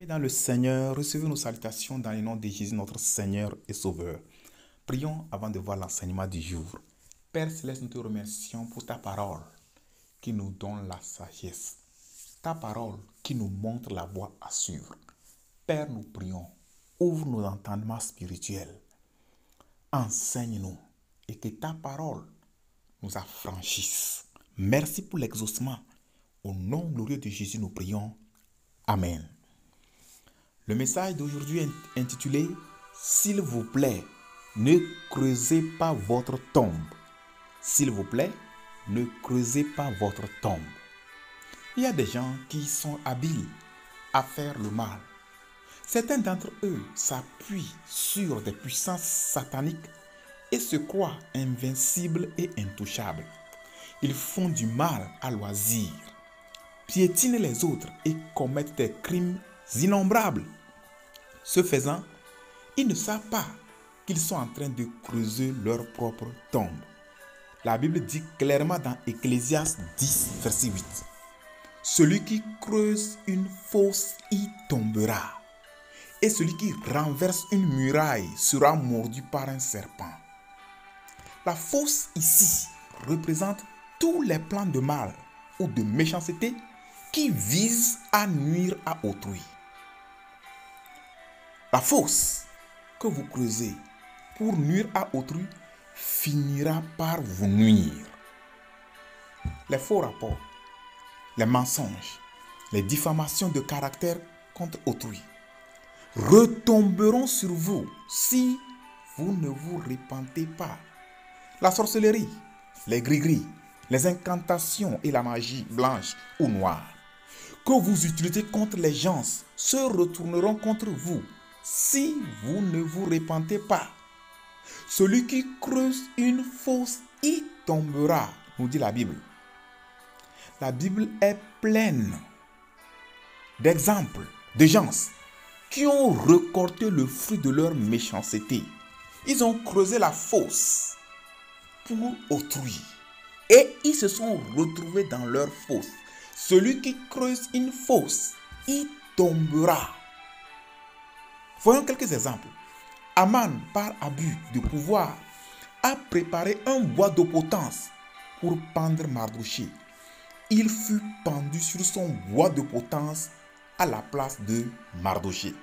Dans le Seigneur, recevez nos salutations dans le nom de Jésus, notre Seigneur et Sauveur. Prions avant de voir l'enseignement du jour. Père Céleste, nous te remercions pour ta parole qui nous donne la sagesse. Ta parole qui nous montre la voie à suivre. Père, nous prions, ouvre nos entendements spirituels. Enseigne-nous et que ta parole nous affranchisse. Merci pour l'exaucement. Au nom glorieux de Jésus, nous prions. Amen. Le message d'aujourd'hui est intitulé « S'il vous plaît, ne creusez pas votre tombe. S'il vous plaît, ne creusez pas votre tombe. » Il y a des gens qui sont habiles à faire le mal. Certains d'entre eux s'appuient sur des puissances sataniques et se croient invincibles et intouchables. Ils font du mal à loisir, piétinent les autres et commettent des crimes innombrables. Ce faisant, ils ne savent pas qu'ils sont en train de creuser leur propre tombe. La Bible dit clairement dans Ecclésiaste 10, verset 8. Celui qui creuse une fosse y tombera, et celui qui renverse une muraille sera mordu par un serpent. La fosse ici représente tous les plans de mal ou de méchanceté qui visent à nuire à autrui. La fosse que vous creusez pour nuire à autrui finira par vous nuire. Les faux rapports, les mensonges, les diffamations de caractère contre autrui retomberont sur vous si vous ne vous repentez pas. La sorcellerie, les gris-gris, les incantations et la magie blanche ou noire que vous utilisez contre les gens se retourneront contre vous si vous ne vous repentez pas. Celui qui creuse une fosse y tombera, nous dit la Bible. La Bible est pleine d'exemples de gens qui ont récolté le fruit de leur méchanceté. Ils ont creusé la fosse pour autrui et ils se sont retrouvés dans leur fosse. Celui qui creuse une fosse y tombera. Voyons quelques exemples. Aman, par abus de pouvoir, a préparé un bois de potence pour pendre Mardochée. Il fut pendu sur son bois de potence à la place de Mardochée.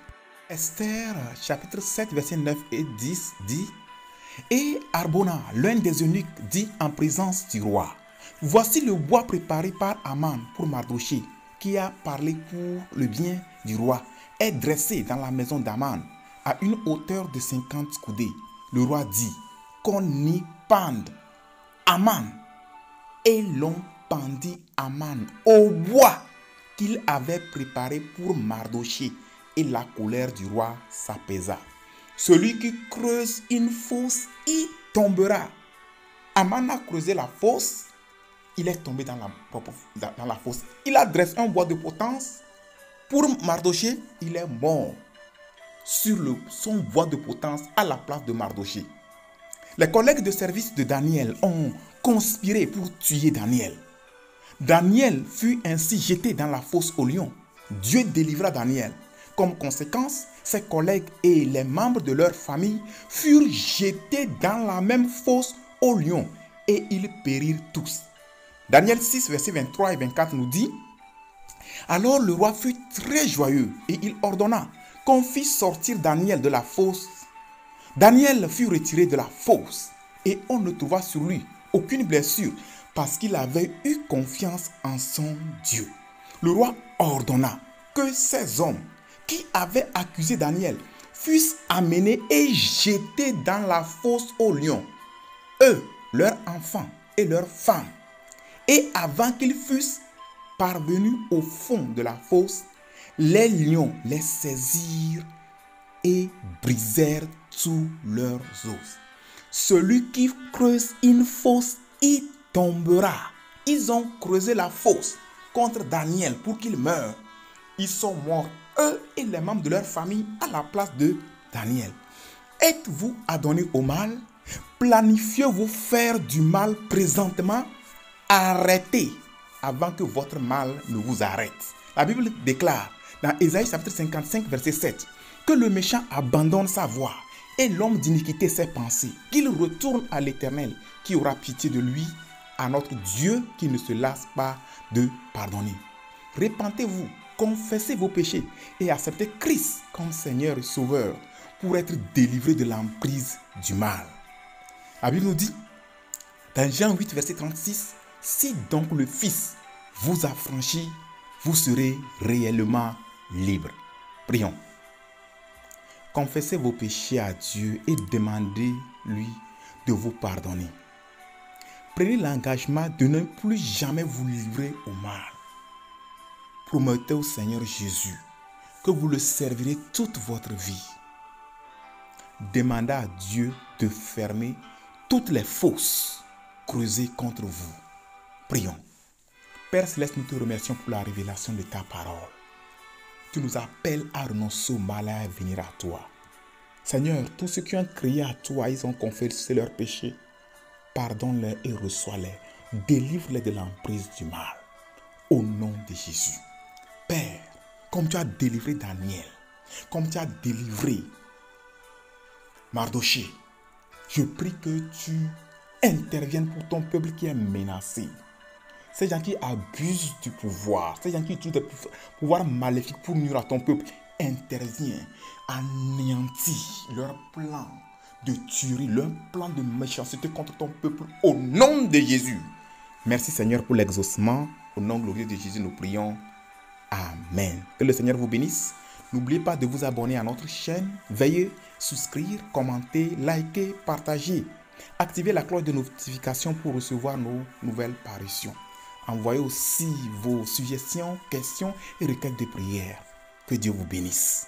Esther, chapitre 7, versets 9 et 10 dit « Et Arbona, l'un des eunuques, dit en présence du roi, « Voici le bois préparé par Aman pour Mardochée, qui a parlé pour le bien du roi, est dressé dans la maison d'Aman à une hauteur de 50 coudées. Le roi dit qu'on y pende Aman. Et l'on pendit Aman au bois qu'il avait préparé pour Mardochée, et la colère du roi s'apaisa. Celui qui creuse une fosse y tombera. Aman a creusé la fosse, il est tombé dans la fosse. Il a dressé un bois de potence pour Mardochée, il est mort sur son bois de potence à la place de Mardochée. Les collègues de service de Daniel ont conspiré pour tuer Daniel. Daniel fut ainsi jeté dans la fosse aux lions. Dieu délivra Daniel. Comme conséquence, ses collègues et les membres de leur famille furent jetés dans la même fosse aux lions et ils périrent tous. Daniel 6, versets 23 et 24 nous dit « Alors le roi fut très joyeux et il ordonna qu'on fit sortir Daniel de la fosse. Daniel fut retiré de la fosse et on ne trouva sur lui aucune blessure parce qu'il avait eu confiance en son Dieu. Le roi ordonna que ces hommes qui avaient accusé Daniel fussent amenés et jetés dans la fosse aux lions, eux, leurs enfants et leurs femmes. Et avant qu'ils fussent parvenus au fond de la fosse, les lions les saisirent et brisèrent tous leurs os. Celui qui creuse une fosse y tombera. Ils ont creusé la fosse contre Daniel pour qu'il meure. Ils sont morts, eux et les membres de leur famille, à la place de Daniel. Êtes-vous adonné au mal? Planifiez-vous faire du mal présentement? Arrêtez avant que votre mal ne vous arrête. La Bible déclare dans Ésaïe chapitre 55, verset 7, que le méchant abandonne sa voie et l'homme d'iniquité ses pensées, qu'il retourne à l'Éternel qui aura pitié de lui, à notre Dieu qui ne se lasse pas de pardonner. Repentez-vous, confessez vos péchés et acceptez Christ comme Seigneur et Sauveur pour être délivré de l'emprise du mal. La Bible nous dit, dans Jean 8, verset 36, « Si donc le Fils vous affranchit, vous serez réellement libres. » Prions. Confessez vos péchés à Dieu et demandez-lui de vous pardonner. Prenez l'engagement de ne plus jamais vous livrer au mal. Promettez au Seigneur Jésus que vous le servirez toute votre vie. Demandez à Dieu de fermer toutes les fosses creusées contre vous. Prions. Père Céleste, nous te remercions pour la révélation de ta parole. Tu nous appelles à renoncer au mal et à venir à toi. Seigneur, tous ceux qui ont crié à toi, ils ont confessé leurs péchés. Pardonne-les et reçois-les. Délivre-les de l'emprise du mal. Au nom de Jésus. Père, comme tu as délivré Daniel, comme tu as délivré Mardoché, je prie que tu interviennes pour ton peuple qui est menacé. Ces gens qui abusent du pouvoir, ces gens qui utilisent des pouvoirs maléfiques pour nuire à ton peuple, interviens, anéantis leur plan de tuerie, leur plan de méchanceté contre ton peuple au nom de Jésus. Merci Seigneur pour l'exaucement. Au nom glorieux de Jésus, nous prions. Amen. Que le Seigneur vous bénisse. N'oubliez pas de vous abonner à notre chaîne. Veuillez souscrire, commenter, liker, partager. Activez la cloche de notification pour recevoir nos nouvelles parutions. Envoyez aussi vos suggestions, questions et requêtes de prière. Que Dieu vous bénisse.